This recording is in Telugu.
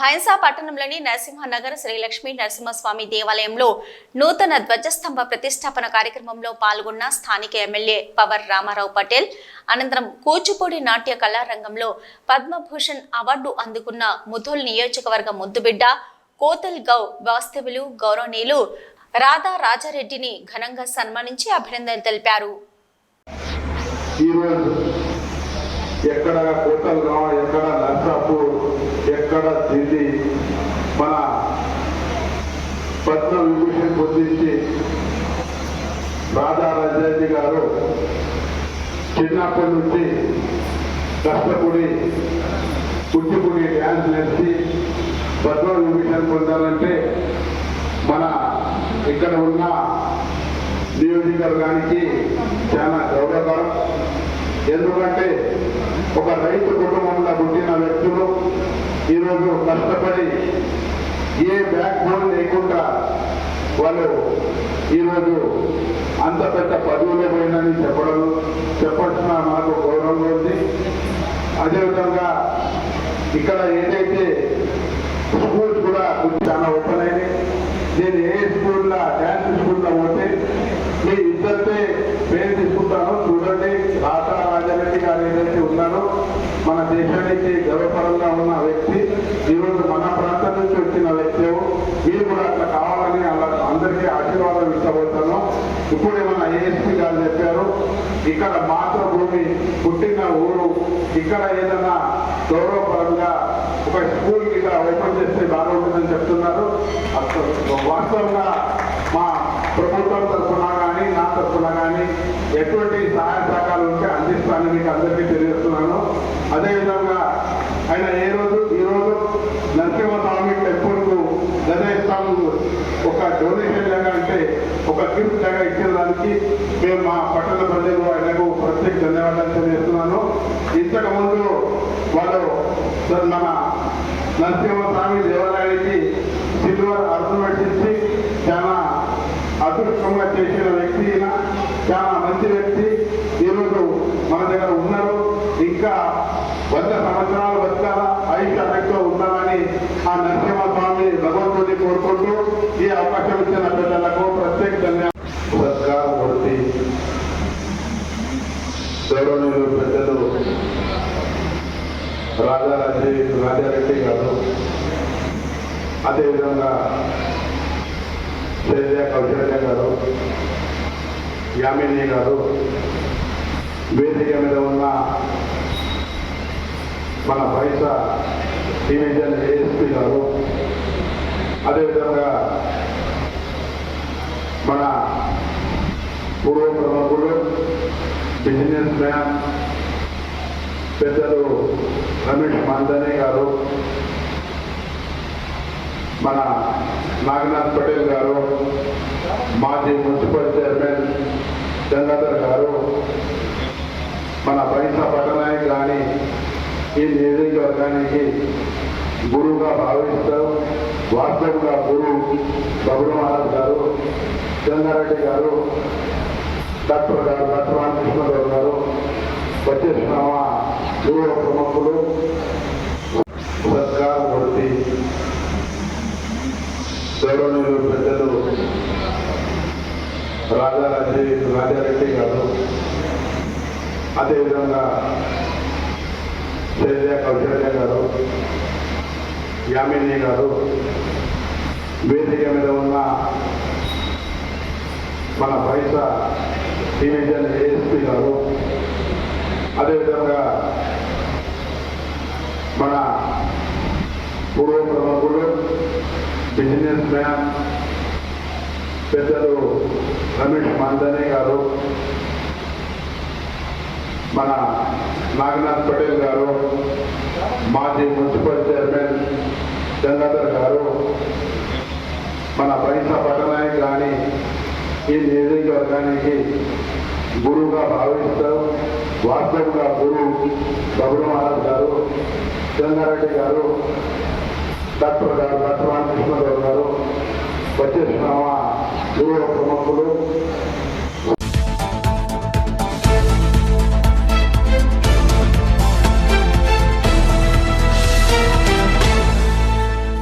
భైంసా పట్టణంలోని నరసింహనగర్ శ్రీ లక్ష్మీ నరసింహస్వామి దేవాలయంలో నూతన ధ్వజస్తంభ ప్రతిష్టాపన కార్యక్రమంలో పాల్గొన్న స్థానిక ఎమ్మెల్యే పవర్ రామారావు పటేల్ అనంతరం కూచిపూడి నాట్య కళారంగంలో పద్మభూషణ్ అవార్డు అందుకున్న ముధోల్ నియోజకవర్గ ముద్దుబిడ్డ కోతల్ గౌ వాస్తవులు గౌరవనీయులు రాధా రాజారెడ్డిని ఘనంగా సన్మానించి అభినందనలు తెలిపారు. ఎక్కడ కోతల్గాం, ఎక్కడ నర్సాపూర్, ఎక్కడ ఢిల్లీ మన పద్మ విభూషణ్ పొందించి రాధా రాజారెడ్డి గారు చిన్నప్పటి నుంచి కష్టపడి కూచిపూడి డ్యాన్స్ నేర్చి పద్మ విభూషణ్ పొందాలంటే మన ఇక్కడ ఉన్న నియోజకవర్గానికి చాలా గౌరవకరం. ఎందుకంటే ఒక రైతు కుటుంబంలో పుట్టిన వ్యక్తులు ఈరోజు కష్టపడి ఏ బ్యాక్ బోన్ లేకుండా వాళ్ళు ఈరోజు అంత పెద్ద పదవులే పోయిందని చెప్పాల్సిన మనకు గౌరవం ఉంది. అదేవిధంగా ఇక్కడ ఏదైతే స్కూల్స్ కూడా చాలా ఓపెన్ అయినాయి. నేను ఏ స్కూల్లో డ్యాన్స్ స్కూల్లో పోతే మీ ఇద్దరితే పేరు తీసుకుంటాను. చూడండి, రాధా రాజారెడ్డి గారు ఏదైతే ఉన్నారో మన దేశానికి గర్వపరంగా ఉన్న వ్యక్తి, ఈరోజు మన ప్రాంతం నుంచి వచ్చిన వ్యక్తి. మీరు కూడా అట్లా కావాలని అలా అందరికీ ఆశీర్వాదం ఇష్టపడతాను. ఇప్పుడు మన ఏఎస్పీ గారు చెప్పారు, ఇక్కడ మాతృభూమి పుట్టిన ఊరు, ఇక్కడ ఏదైనా గౌరవపరంగా ఒక స్కూల్ ఇక్కడ ఓపెన్ చేస్తే బాగుంటుందని చెప్తున్నారు. వాస్తవంగా మా ప్రభుత్వం తరఫున కానీ నా తరఫున కానీ ఎటువంటి సహాయ సహకారాలు ఉంటే అందిస్తానని మీకు అందరికీ తెలియజేస్తున్నాను. అదేవిధంగా ఆయన ఈరోజు నరసింహస్వామి టెంపుల్కు గణేశాలు ఒక డొనేషన్ లాగా, అంటే ఒక గిఫ్ట్ లాగా ఇచ్చిన దానికి మేము మా పట్టణ ప్రజలు ఆయనకు ప్రత్యేక ధన్యవాదాలు తెలియజేస్తున్నాను. ఇంతకుముందు వాళ్ళు మన నరసింహస్వామి దేవాలయానికి సిల్వర్ ఆర్నమెంట్స్ ఇచ్చి చాలా అదృష్టంగా చేసిన వ్యక్తి, చాలా మంచి వ్యక్తి. ఈరోజు మన దగ్గర ఉన్నారు. ఇంకా 100 సంవత్సరాలు బతకాలా, ఐశ్వర్యంతో ఉండాలని ఆ నరసింహస్వామి భగవంతుడిని కోరుకుంటూ ఈ అవకాశం ఇచ్చిన పెద్దలకు ప్రత్యేక ధన్యవాదాలు. గౌరవనీయులు పెద్దలు రాజారెడ్డి గారు, అదేవిధంగా కౌశల్య గారు, యామిని గారు, వేదిక మీద ఉన్న మన భైంసా డివిజన్ ఏఎస్పీ గారు, అదేవిధంగా మన పూర్వ ప్రముఖులు బిజినెస్ మ్యాన్ పెద్దలు రమేష్ మందనే గారు, మన నాగనాథ్ పటేల్ గారు, మాజీ మున్సిపల్ చైర్మన్ గంగాధర్ గారు, మన భైంసా పట్టణానికి కానీ ఈ నియోజకవర్గానికి గురువుగా భావిస్తారు. వాస్తవంగా గురువు బబురు మహారాజ్ గారు, గంగారెడ్డి గారు, డాక్టర్ రామకృష్ణరావు గారు వచ్చేసిన పూర్వ ప్రముఖులు సత్కారమూర్తి గౌరవనీయులు పెద్దలు రాజారెడ్డి గారు, అదేవిధంగా కౌశల్య గారు, యామిని గారు, వేదిక మీద ఉన్న మన భైంసా డివిజన్ ఏఎస్పీ గారు, అదేవిధంగా మన పూర్వ ప్రముఖులు బిజినెస్ మ్యాన్ పెద్దలు రమేష్ మందనే గారు, మన నాగనాథ్ పటేల్ గారు, మాజీ మున్సిపల్ చైర్మన్ గంగాధర్ గారు, మన భైంసా పట్టణానికి కానీ ఈ నియోజకవర్గానికి గురువుగా భావిస్తారు. వాస్తవంగా గురువు బబురు మహారాజ్ గారు, గంగారెడ్డి గారు, డాక్టర్ రామకృష్ణరావు గారు వచ్చేసిన పూర్వ ప్రముఖులు